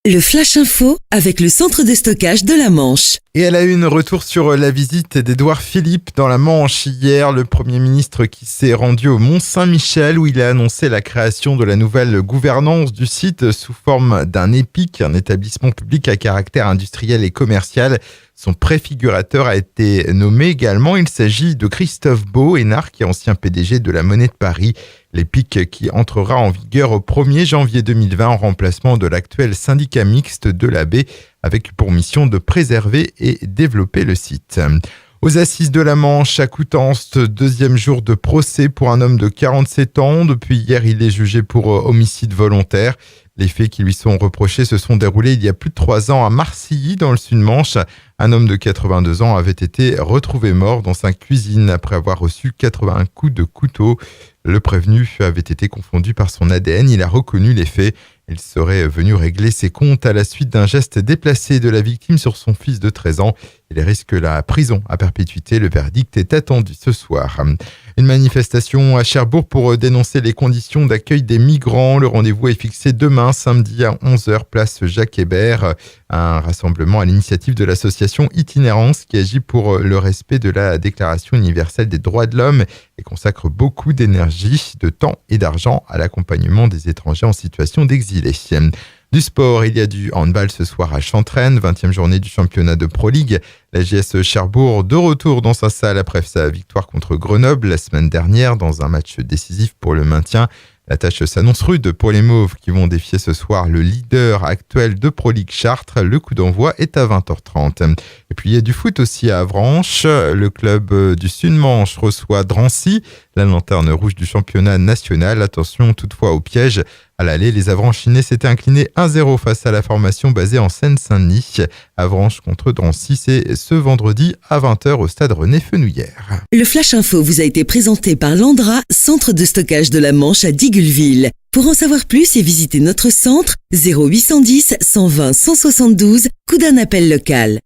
Le Flash Info avec le centre de stockage de la Manche. Et à la une, retour sur la visite d'Édouard Philippe dans la Manche hier, le Premier ministre qui s'est rendu au Mont-Saint-Michel où il a annoncé la création de la nouvelle gouvernance du site sous forme d'un EPIC, un établissement public à caractère industriel et commercial. Son préfigurateur a été nommé également. Il s'agit de Christophe Beau, énarque et ancien PDG de la Monnaie de Paris. L'EPIC qui entrera en vigueur au 1er janvier 2020 en remplacement de l'actuel syndicat mixte de la baie, avec pour mission de préserver et développer le site. Aux assises de la Manche, à Coutances, deuxième jour de procès pour un homme de 47 ans. Depuis hier, il est jugé pour homicide volontaire. Les faits qui lui sont reprochés se sont déroulés il y a plus de 3 ans à Marcilly, dans le Sud-Manche. Un homme de 82 ans avait été retrouvé mort dans sa cuisine après avoir reçu 81 coups de couteau. Le prévenu avait été confondu par son ADN. Il a reconnu les faits. Il serait venu régler ses comptes à la suite d'un geste déplacé de la victime sur son fils de 13 ans. Il risque la prison à perpétuité. Le verdict est attendu ce soir. Une manifestation à Cherbourg pour dénoncer les conditions d'accueil des migrants. Le rendez-vous est fixé demain, samedi à 11h, place Jacques Hébert. Un rassemblement à l'initiative de l'association Itinérance qui agit pour le respect de la Déclaration universelle des droits de l'homme et consacre beaucoup d'énergie, de temps et d'argent à l'accompagnement des étrangers en situation d'exil. Du sport, il y a du handball ce soir à Chantraine, 20e journée du championnat de Pro League. La JS Cherbourg de retour dans sa salle après sa victoire contre Grenoble la semaine dernière dans un match décisif pour le maintien. La tâche s'annonce rude pour les Mauves qui vont défier ce soir le leader actuel de Pro League Chartres. Le coup d'envoi est à 20h30. Et puis il y a du foot aussi à Avranches. Le club du Sud-Manche reçoit Drancy, la lanterne rouge du championnat national. Attention toutefois au piège. À l'aller, les Avranchinais s'étaient inclinés 1-0 face à la formation basée en Seine-Saint-Denis. Avranches contre Drancy, c'est ce vendredi à 20h au stade René-Fenouillère. Le Flash Info vous a été présenté par Landra, centre de stockage de la Manche à Digulleville. Pour en savoir plus et visiter notre centre, 0810 120 172, coup d'un appel local.